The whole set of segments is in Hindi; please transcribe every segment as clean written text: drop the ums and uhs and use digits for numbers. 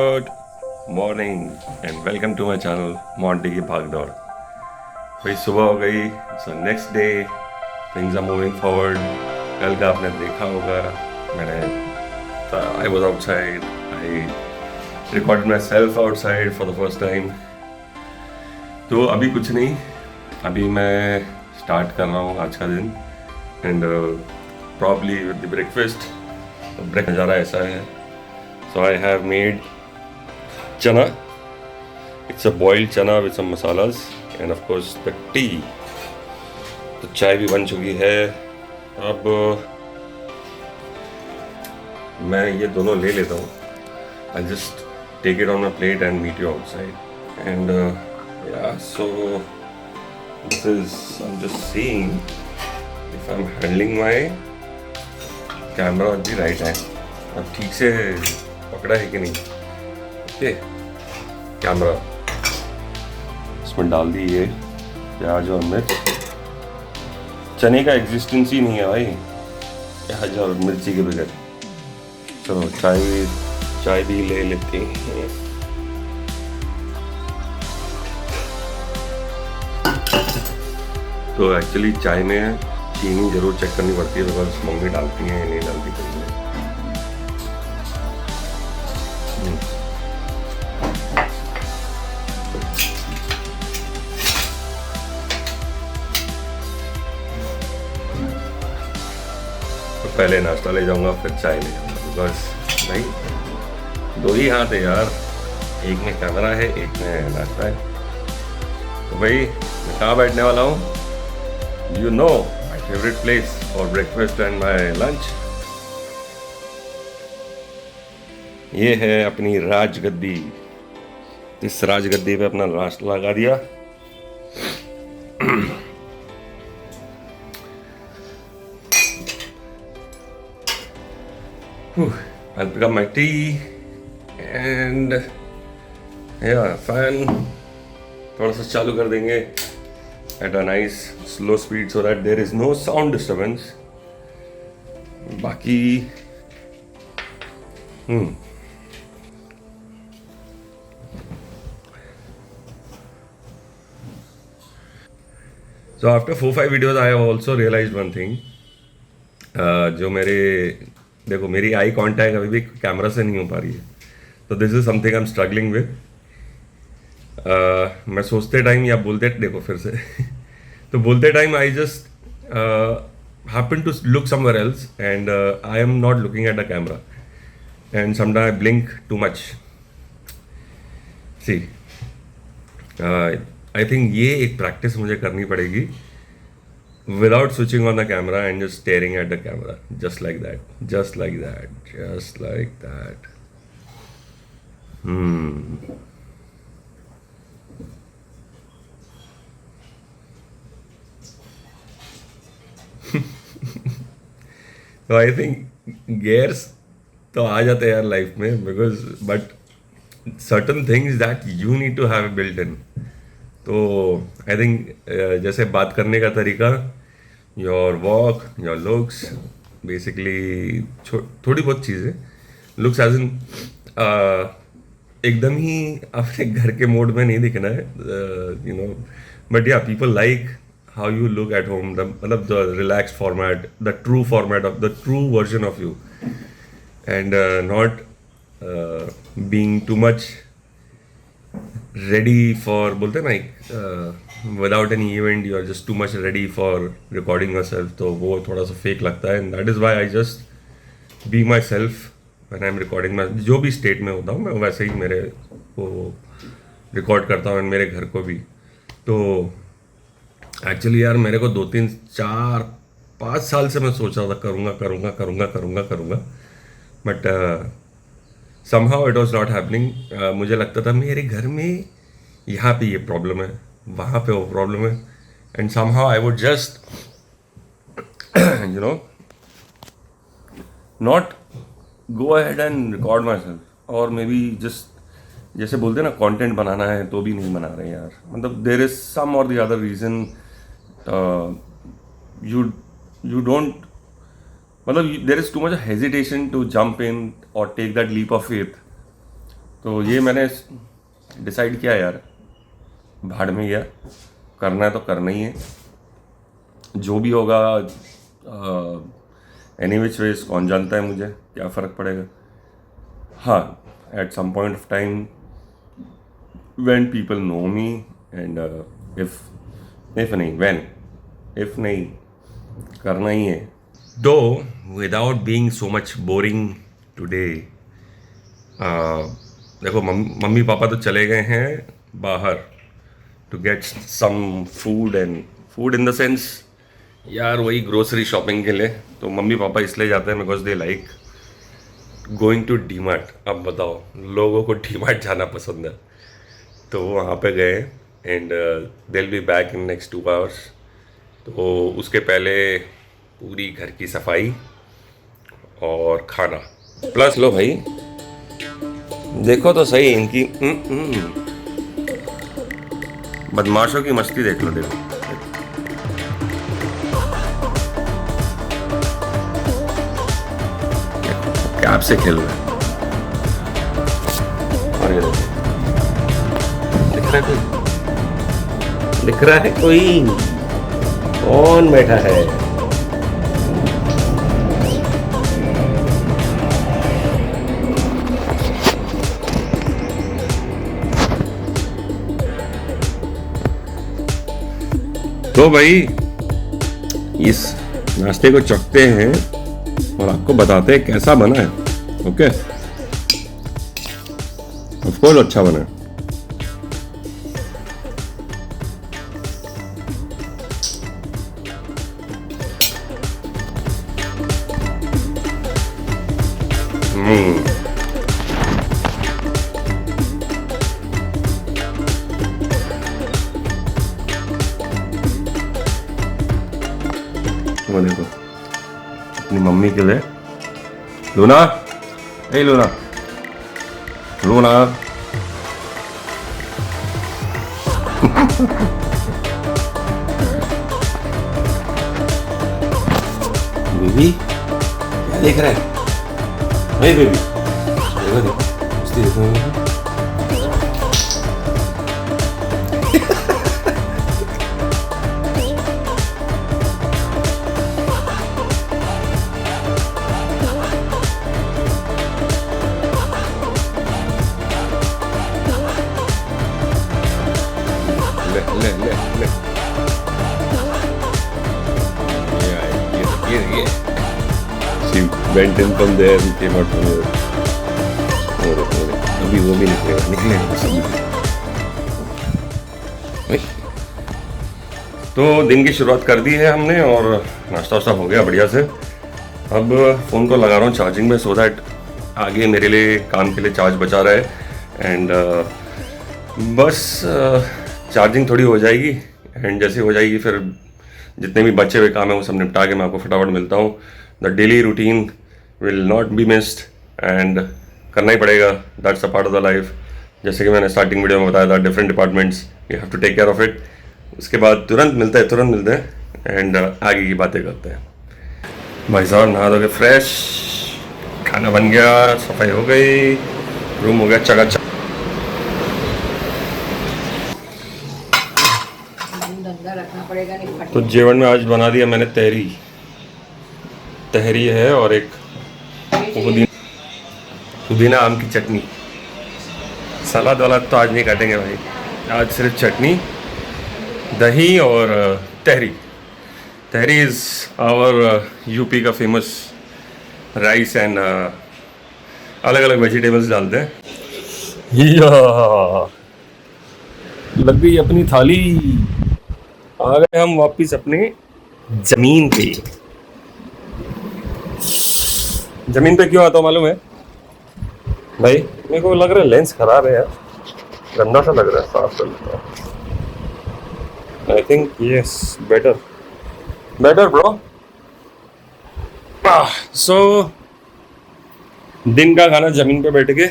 Good morning and welcome to my channel Monty की भागदौड़। भाई सुबह हो गई, so next day things are moving forward. कल का आपने देखा होगा, मैंने I was outside, I recorded myself outside for the first time. तो अभी कुछ नहीं, अभी मैं स्टार्ट कर रहा हूँ आज का दिन and probably with the breakfast. Break नज़ारा ऐसा है। So I have made chana. It's a boiled chana with some masalas and of course the tea. तो चाय भी बन चुकी है। अब मैं ये दोनों ले लेता हूँ। I'll just take it on my plate and meet you outside. And yeah, so this is, I'm just seeing if I'm handling my camera at the right hand. अब ठीक से पकड़ा है कि नहीं? ओके, कैमरा इसमें डाल दी ये प्याज और मिर्च। चने का एग्जिस्टेंस ही नहीं है भाई प्याज और मिर्ची के बगैर। चलो चाय भी ले लेते हैं। तो एक्चुअली चाय में चीनी ज़रूर चेक करनी पड़ती है, बिकॉज मम्मी डालती हैं या नहीं डालती कहीं में। पहले नाश्ता ले जाऊंगा फिर चाय ले जाऊंगा, बिकॉज भाई दो ही हाथ है यार, एक में कैमरा है एक में नाश्ता है। तो भाई मैं कहाँ बैठने वाला हूँ? You know my favourite place for breakfast and my lunch. ये है अपनी राजगद्दी। इस राजगद्दी पे अपना नाश्ता लगा दिया। I'll pick up my tea and yeah, fan थोड़ा सा चालू कर देंगे at a nice slow speed so that there is no sound disturbance. बाकी So after 4-5 videos I have also realized one thing. जो मेरे देखो मेरी आई कांटेक्ट अभी भी कैमरा से नहीं हो पा रही है, तो this is something I am struggling with. मैं सोचते टाइम या बोलते देखो फिर से तो बोलते time I just happen to look somewhere else and I am not looking at the camera and sometime I blink too much. See I think ये एक प्रैक्टिस मुझे करनी पड़ेगी without switching on the camera and just staring at the camera, just like that. So I think gears तो आ जाते हैं यार लाइफ में, because but certain things that you need to have built in. तो आई थिंक जैसे बात करने का तरीका, your walk, your looks, basically थोड़ी बहुत चीज़ें लुक्स एज इन एकदम ही अपने घर के मोड में नहीं दिखना है, you know, but yeah people like how you look at home, मतलब the relax format, the true format of the true version of you and not being too much ready for बोलते हैं ना, without any event you are just too much ready for recording yourself, तो वो थोड़ा सा फेक लगता है। and that is why I just be myself when I'm recording my, जो भी स्टेट में होता हूँ मैं वैसे ही मेरे को रिकॉर्ड करता हूँ मेरे घर को भी। तो एक्चुअली यार मेरे को 2-3-4-5 साल से मैं सोच रहा था करूँगा but somehow it was not happening. मुझे लगता था मेरे घर में यहाँ पे ये प्रॉब्लम है, वहाँ पे वो प्रॉब्लम है, and somehow I would just you know not go ahead and record myself, or maybe just जैसे बोलते हैं ना कंटेंट बनाना है तो भी नहीं बना रहे यार, मतलब there is some or the other reason you don't, मतलब there is too much hesitation to jump in or take that leap of faith तो ये मैंने डिसाइड किया यार, भाड़ में गया, करना है तो करना ही है, जो भी होगा। एनी विच वेज कौन जानता है मुझे क्या फ़र्क पड़ेगा। हाँ, at some point of time when people know me and if नहीं when if नहीं करना ही है। दो without being so much boring today, देखो मम्मी पापा तो चले गए हैं बाहर to get some food, and food in the sense यार वही ग्रोसरी शॉपिंग के लिए। तो मम्मी पापा इसलिए जाते हैं because they like going to D Mart. अब बताओ, लोगों को डी मार्ट जाना पसंद है, तो वहाँ पे गए एंड दिल be back in next 2 hours. तो उसके पहले पूरी घर की सफाई और खाना, प्लस लो भाई देखो तो सही इनकी बदमाशों की मस्ती देख लो, देखो कैप से खेल रहे हैं। और ये देखो, दिख रहा है कोई? कौन बैठा है? तो भाई इस नाश्ते को चखते हैं और आपको बताते हैं कैसा बना है। ओके, ऑफ कोर्स अच्छा बना है। वो देखो अपनी मम्मी के लिए, लूना, ए लूना, लूना बेबी क्या देख रहा है? नहीं बेबी, देखो देखो देखो। ले ले ले, ये she went in from there and came out from there। अभी वो भी निकलेगा सब। तो दिन की शुरुआत कर दी है हमने और नाश्ता वाश्ता हो गया बढ़िया से। अब फ़ोन को लगा रहा हूँ चार्जिंग में, सो दैट आगे मेरे लिए काम के लिए चार्ज बचा रहा है। एंड बस चार्जिंग थोड़ी हो जाएगी, एंड जैसे हो जाएगी फिर जितने भी बचे हुए काम है वो सब निपटा के मैं आपको फटाफट मिलता हूँ। The daily routine will not be missed and करना ही पड़ेगा, that's a part of the life. जैसे कि मैंने स्टार्टिंग वीडियो में बताया था, different departments you have to take care of it. उसके बाद तुरंत मिलते हैं एंड आगे की बातें करते हैं। भाई साहब नहा धो के फ्रेश, खाना बन गया, सफाई हो गई, रूम हो गया चकाचक। तो जेवन में आज बना दिया मैंने तहरी है और एक पुदीना आम की चटनी। सलाद वालाद तो आज नहीं काटेंगे भाई, आज सिर्फ चटनी, दही और तहरी इज़ आवर यूपी का फेमस राइस एंड अलग अलग वेजिटेबल्स डालते हैं। लग गई अपनी थाली। आ गए हम वापिस अपने जमीन पे। जमीन पे क्यों आता हूँ मालूम है भाई? मेरे को लग रहा है लेंस खराब है यार, गंदा सा लग रहा है, साफ कर लेता हूँ। I think yes, better bro. So दिन का खाना जमीन पे बैठ के,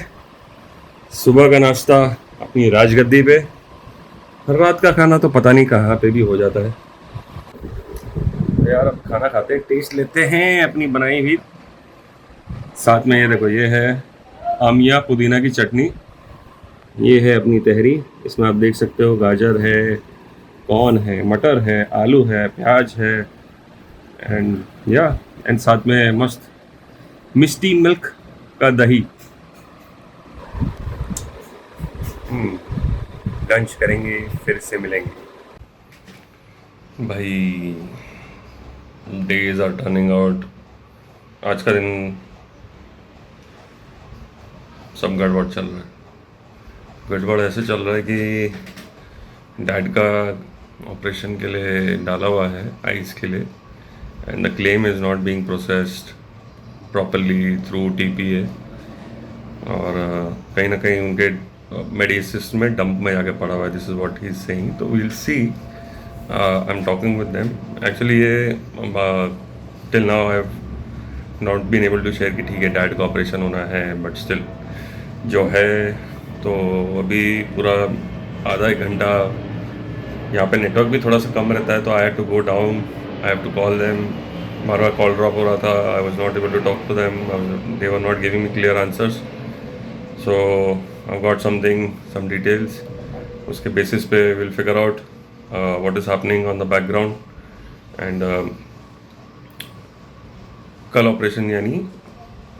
सुबह का नाश्ता अपनी राजगद्दी पे, रात का खाना तो पता नहीं कहाँ पे भी हो जाता है। यार अब खाना खाते हैं, टेस्ट लेते हैं अपनी बनाई हुई। साथ में ये देखो, ये है आमिया पुदीना की चटनी ये है अपनी तहरी। इसमें आप देख सकते हो गाजर है, कॉर्न है, मटर है, आलू है, प्याज है, एंड साथ में मस्त मिष्टी मिल्क का दही। लंच करेंगे फिर से मिलेंगे भाई। Days are turning out. आज का दिन सब गड़बड़ चल रहा है। गड़बड़ ऐसे चल रहा है कि डैड का ऑपरेशन के लिए डाला हुआ है, आइज़ के लिए, and the claim is not being processed properly through TPA, और कहीं ना कहीं उनके मेडिसिस में डंप में जाके पड़ा हुआ है। This is what he is saying. तो we'll see. I am talking with them. Actually ये till now I have not been able to share कि ठीक है डैड का ऑपरेशन होना है, बट स्टिल जो है तो अभी पूरा आधा एक घंटा यहाँ पे नेटवर्क भी थोड़ा सा कम रहता है, तो I have to go down, I have to call them. बार बार कॉल ड्रॉप हो रहा था, I was not able to talk to them, they were not giving me clear answers. So I got something, some details, उसके बेसिस पे will figure out what is happening on the background. And कल ऑपरेशन यानी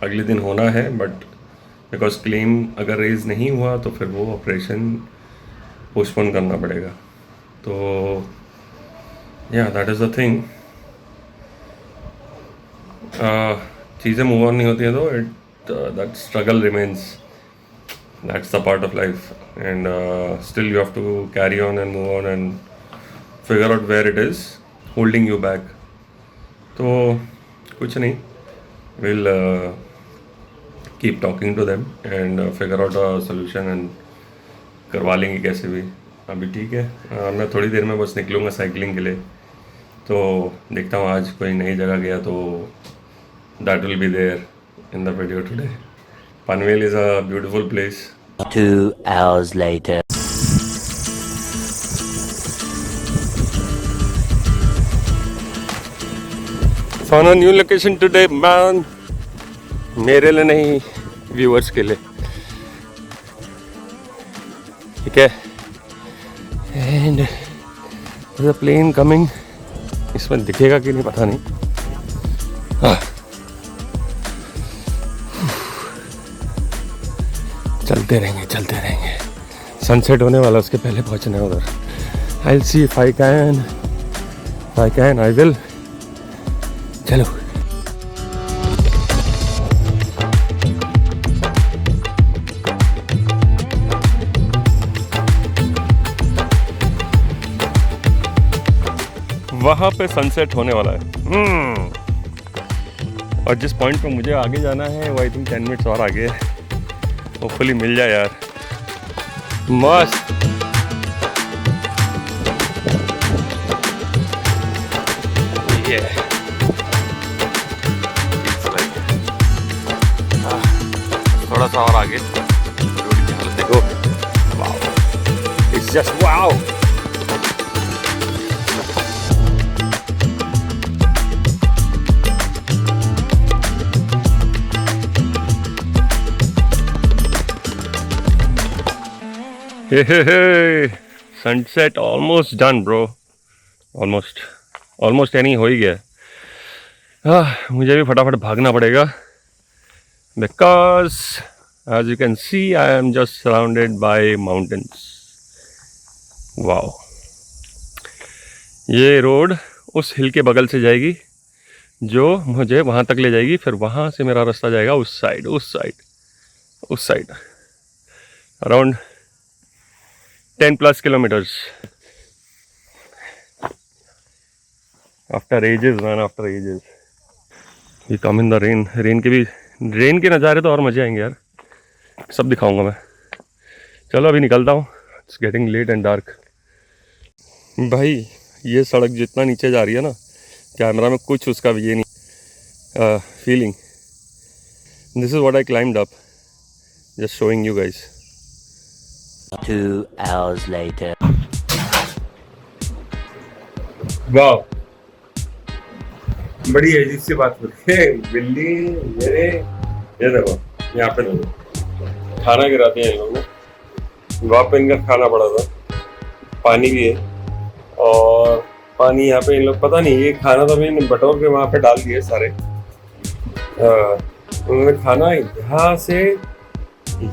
अगले दिन होना है, बट बिकॉज क्लेम अगर रेज नहीं हुआ तो फिर वो ऑपरेशन पोस्टपोन करना पड़ेगा। तो या दैट इज़ द थिंग। चीज़ें मूव ऑन नहीं होती हैं तो it that struggle remains. That's the part of life, and still you have to carry on and move on and figure out where it is holding you back. तो कुछ नहीं, will keep talking to them and figure out a solution and करवा लेंगे कैसे भी। अभी ठीक है। मैं थोड़ी देर में बस निकलूँगा साइकिलिंग के लिए, तो देखता हूँ आज कोई नई जगह गया तो that will be there in the video today. Panvel is a beautiful place. 2 hours later. Found a new location today, man. मेरे लिए नहीं, व्यूअर्स के लिए, ठीक है। And the plane coming. इसमें दिखेगा कि नहीं पता नहीं। हाँ, चलते रहेंगे चलते रहेंगे। सनसेट होने वाला, उसके पहले पहुंचना है उधर। I will see if I can I will. चलो। वहाँ पे सनसेट होने वाला है। और जिस पॉइंट पे मुझे आगे जाना है वो आई थिंक 10 मिनट्स और आगे है। होपफुली मिल जाए यार, मस्त। थोड़ा सा और आगे रोड की हालत देखो। Wow, it's just wow. Sunset almost done bro, almost यानी हो ही गया। मुझे भी फटाफट भागना पड़ेगा, because as you can see I am just surrounded by mountains. Wow, ये रोड उस हिल के बगल से जाएगी जो मुझे वहाँ तक ले जाएगी, फिर वहाँ से मेरा रास्ता जाएगा उस side around 10+ kilometers. After ages, man, after ages. We come in the rain. Rain के नज़ारे तो और मज़े आएंगे यार, सब दिखाऊंगा मैं। चलो अभी निकलता हूँ, it's getting late and dark. भाई ये सड़क जितना नीचे जा रही है ना, कैमरा में कुछ उसका ये नहीं feeling. This is what I climbed up, just showing you guys. 2 hours later. वाह, बड़ी अजीब सी बात हो रही है। बिल्ली ये देखो, यहाँ पे देखो, खाना गिराते हैं लोग ना। वहाँ पे इनका खाना पड़ा था, पानी भी है, और पानी यहाँ पे इन लोग पता नहीं ये खाना तो मैंने बटोर के वहाँ पे डाल दिए सारे। उन्होंने खाना यहाँ से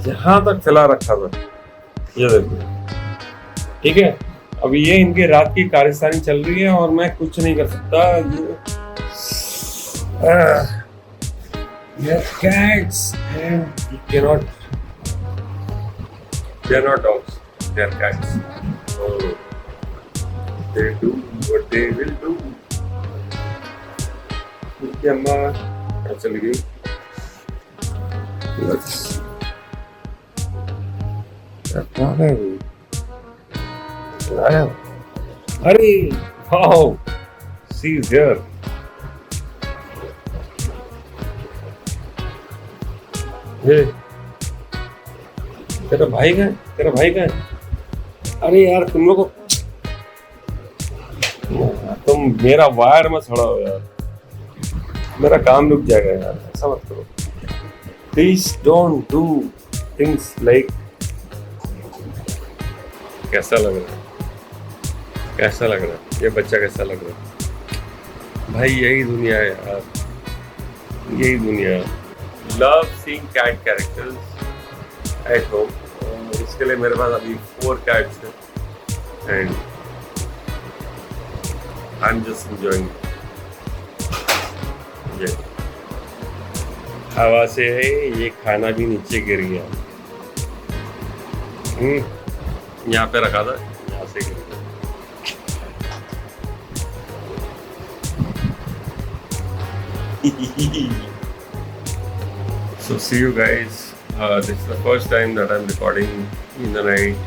यहाँ तक फैला रखा था, ये देखो। ठीक है, अभी ये इनके रात की कारस्तानी चल रही है और मैं कुछ नहीं कर सकता। ये cats and you cannot, they are not dogs, they are cats. So they do what they will do. इनकी अम्मा कहाँ चली गई? कहाँ है वो? आया? अरे wow, she is here. ये तेरा भाई का है? तेरा भाई का है? अरे यार तुम लोग को, तुम मेरा वायर में खड़ा हो यार, मेरा काम रुक जाएगा यार, ऐसा मत करो please, don't do things like. कैसा लग रहा है, कैसा लग रहा है ये बच्चा, कैसा लग रहा है भाई? यही दुनिया है यार, यही दुनिया है। Love seeing cat characters at home, इसके लिए मेरे पास अभी 4 कैट्स हैं and I am just enjoying. ये हवा से है, ये खाना भी नीचे गिर गया, यहाँ पे रखा था, यहाँ से गिर गया। So see you guys. This is the first time that I'm recording in the night.